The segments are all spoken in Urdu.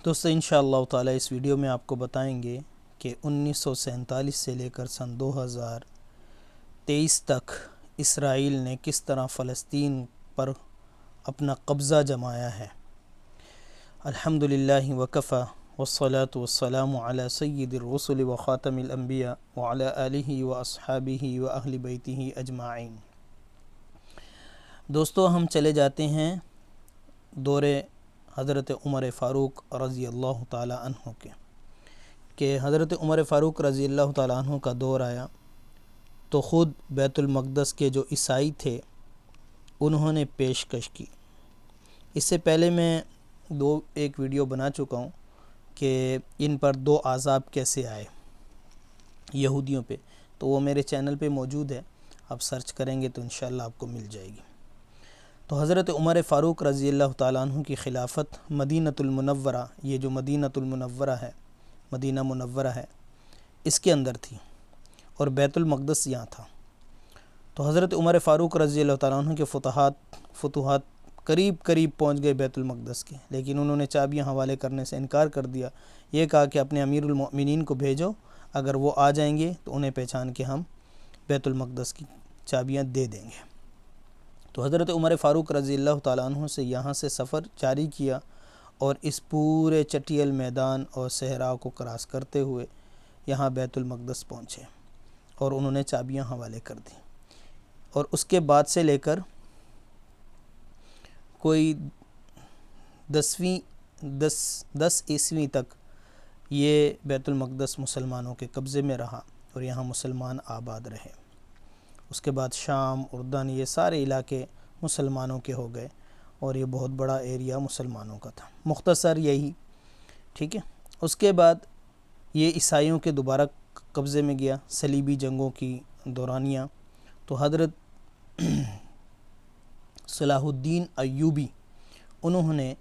دوستو انشاءاللہ تعالی اس ویڈیو میں آپ کو بتائیں گے کہ 1947 سے لے کر سن 2023 تک اسرائیل نے کس طرح فلسطین پر اپنا قبضہ جمایا ہے۔ الحمدللہ وکفی والصلاة والسلام علی سید الرسل وخاتم الانبیاء وعلی آلہ واصحابہ واہل بیتہ اجمعین۔ دوستو ہم چلے جاتے ہیں دور حضرت عمر فاروق رضی اللہ تعالی عنہ کہ حضرت عمر فاروق رضی اللہ تعالی عنہ کا دور آیا تو خود بیت المقدس کے جو عیسائی تھے انہوں نے پیشکش کی۔ اس سے پہلے میں ایک ویڈیو بنا چکا ہوں کہ ان پر 2 عذاب کیسے آئے یہودیوں پہ، تو وہ میرے چینل پہ موجود ہے، آپ سرچ کریں گے تو انشاءاللہ آپ کو مل جائے گی۔ تو حضرت عمر فاروق رضی اللہ تعالیٰ عنہ کی خلافت مدینۃ المنورہ، یہ جو مدینۃ المنورہ ہے، مدینہ منورہ ہے، اس کے اندر تھی اور بیت المقدس یہاں تھا۔ تو حضرت عمر فاروق رضی اللہ تعالیٰ عنہ کے فتوحات قریب پہنچ گئے بیت المقدس کے، لیکن انہوں نے چابیاں حوالے کرنے سے انکار کر دیا۔ یہ کہا کہ اپنے امیر المؤمنین کو بھیجو، اگر وہ آ جائیں گے تو انہیں پہچان کے ہم بیت المقدس کی چابیاں دے دیں گے۔ تو حضرت عمر فاروق رضی اللہ تعالیٰ عنہ سے یہاں سے سفر جاری کیا اور اس پورے چٹیل میدان اور صحرا کو کراس کرتے ہوئے یہاں بیت المقدس پہنچے اور انہوں نے چابیاں حوالے کر دیں، اور اس کے بعد سے لے کر کوئی 10 عیسوی تک یہ بیت المقدس مسلمانوں کے قبضے میں رہا اور یہاں مسلمان آباد رہے۔ اس کے بعد شام، اردن، یہ سارے علاقے مسلمانوں کے ہو گئے اور یہ بہت بڑا ایریا مسلمانوں کا تھا، مختصر یہی، ٹھیک ہے۔ اس کے بعد یہ عیسائیوں کے دوبارہ قبضے میں گیا صلیبی جنگوں کی دورانیہ، تو حضرت صلاح الدین ایوبی انہوں نے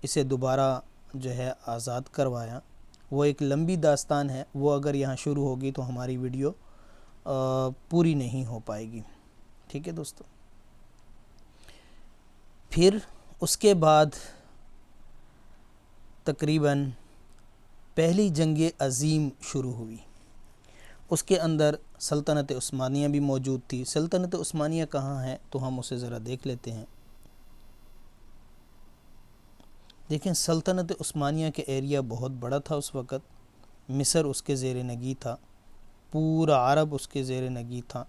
اسے دوبارہ جو ہے آزاد کروایا۔ وہ ایک لمبی داستان ہے، وہ اگر یہاں شروع ہوگی تو ہماری ویڈیو پوری نہیں ہو پائے گی، ٹھیک ہے دوستو۔ پھر اس کے بعد تقریباً پہلی جنگ عظیم شروع ہوئی، اس کے اندر سلطنت عثمانیہ بھی موجود تھی۔ سلطنت عثمانیہ کہاں ہے تو ہم اسے ذرا دیکھ لیتے ہیں۔ دیکھیں، سلطنت عثمانیہ کے ایریا بہت بڑا تھا اس وقت، مصر اس کے زیر نگی تھا، پورا عرب اس کے زیر نگی تھا،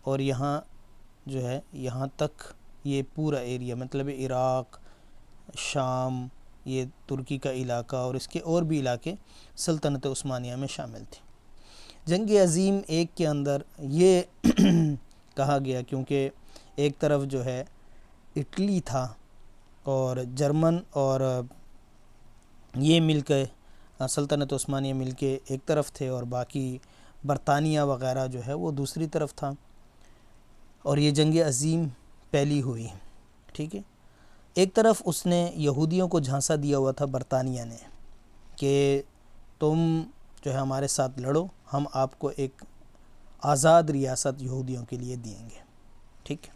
اور یہاں جو ہے یہاں تک یہ پورا ایریا مطلب عراق، شام، یہ ترکی کا علاقہ اور اس کے اور بھی علاقے سلطنت عثمانیہ میں شامل تھے۔ جنگ عظیم ایک کے اندر یہ کہا گیا کیونکہ ایک طرف جو ہے اٹلی تھا اور جرمن اور یہ مل کے سلطنت عثمانیہ مل کے ایک طرف تھے اور باقی برطانیہ وغیرہ جو ہے وہ دوسری طرف تھا، اور یہ جنگ عظیم پہلی ہوئی، ٹھیک ہے۔ ایک طرف اس نے یہودیوں کو جھانسا دیا ہوا تھا برطانیہ نے کہ تم جو ہے ہمارے ساتھ لڑو، ہم آپ کو ایک آزاد ریاست یہودیوں کے لیے دیں گے، ٹھیک۔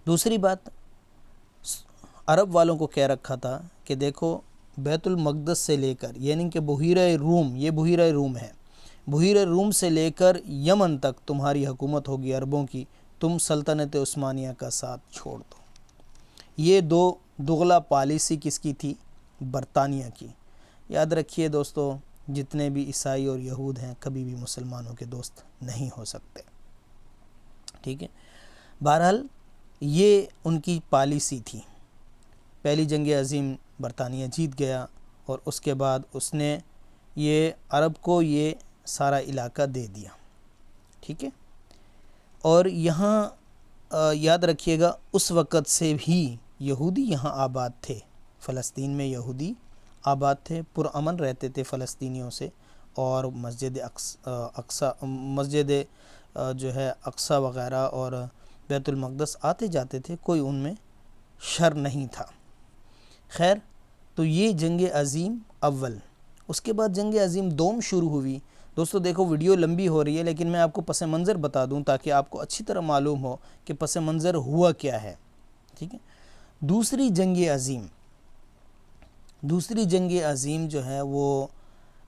دوسری بات، عرب والوں کو کہہ رکھا تھا کہ دیکھو بیت المقدس سے لے کر، یعنی کہ بحیرہ روم، یہ بحیرہ روم ہے، بحیرہ روم سے لے کر یمن تک تمہاری حکومت ہوگی عربوں کی، تم سلطنت عثمانیہ کا ساتھ چھوڑ دو۔ یہ دغلا پالیسی کس کی تھی؟ برطانیہ کی۔ یاد رکھیے دوستو، جتنے بھی عیسائی اور یہود ہیں کبھی بھی مسلمانوں کے دوست نہیں ہو سکتے، ٹھیک ہے۔ بہرحال یہ ان کی پالیسی تھی۔ پہلی جنگ عظیم برطانیہ جیت گیا اور اس کے بعد اس نے یہ عرب کو یہ سارا علاقہ دے دیا، ٹھیک ہے۔ اور یہاں یاد رکھیے گا اس وقت سے بھی یہودی یہاں آباد تھے، فلسطین میں یہودی آباد تھے، پرامن رہتے تھے فلسطینیوں سے، اور مسجد جو ہے اقصی وغیرہ اور بیت المقدس آتے جاتے تھے، کوئی ان میں شر نہیں تھا۔ خیر، تو یہ جنگ عظیم اول، اس کے بعد جنگ عظیم دوم شروع ہوئی۔ دوستو دیکھو ویڈیو لمبی ہو رہی ہے لیکن میں آپ کو پس منظر بتا دوں تاکہ آپ کو اچھی طرح معلوم ہو کہ پس منظر ہوا کیا ہے، ٹھیک ہے۔ دوسری جنگ عظیم دوسری جنگ عظیم جو ہے وہ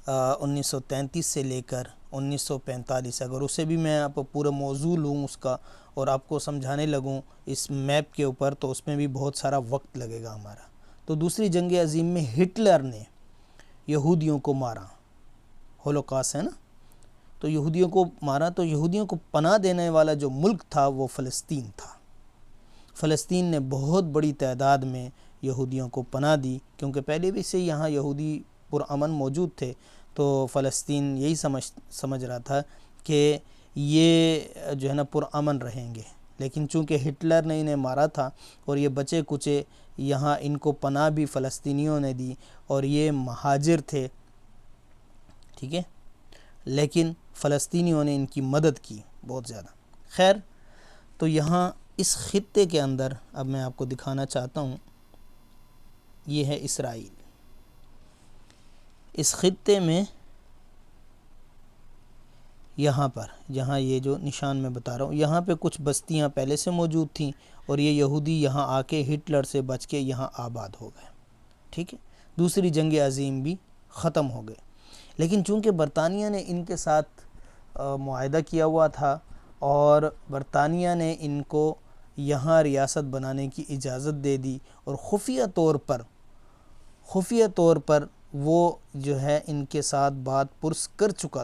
1933 سے لے کر 1945، اگر اسے بھی میں آپ پورا موضوع لوں اس کا اور آپ کو سمجھانے لگوں اس میپ کے اوپر، تو اس میں بھی بہت سارا وقت لگے گا ہمارا۔ تو دوسری جنگ عظیم میں ہٹلر نے یہودیوں کو مارا، ہولوکاسٹ ہے نا، تو یہودیوں کو مارا۔ تو یہودیوں کو پناہ دینے والا جو ملک تھا وہ فلسطین تھا۔ فلسطین نے بہت بڑی تعداد میں یہودیوں کو پناہ دی، کیونکہ پہلے بھی سے یہاں یہودی پرامن موجود تھے، تو فلسطین یہی سمجھ رہا تھا کہ یہ جو ہے نا پرامن رہیں گے، لیکن چونکہ ہٹلر نے انہیں مارا تھا اور یہ بچے کچے، یہاں ان کو پناہ بھی فلسطینیوں نے دی، اور یہ مہاجر تھے، ٹھیک ہے، لیکن فلسطینیوں نے ان کی مدد کی بہت زیادہ۔ خیر، تو یہاں اس خطے کے اندر اب میں آپ کو دکھانا چاہتا ہوں، یہ ہے اسرائیل۔ اس خطے میں یہاں پر، جہاں یہ جو نشان میں بتا رہا ہوں، یہاں پہ کچھ بستیاں پہلے سے موجود تھیں، اور یہ یہودی یہاں آ کے ہٹلر سے بچ کے یہاں آباد ہو گئے، ٹھیک ہے۔ دوسری جنگ عظیم بھی ختم ہو گئے، لیکن چونکہ برطانیہ نے ان کے ساتھ معاہدہ کیا ہوا تھا، اور برطانیہ نے ان کو یہاں ریاست بنانے کی اجازت دے دی، اور خفیہ طور پر وہ جو ہے ان کے ساتھ بات پرس کر چکا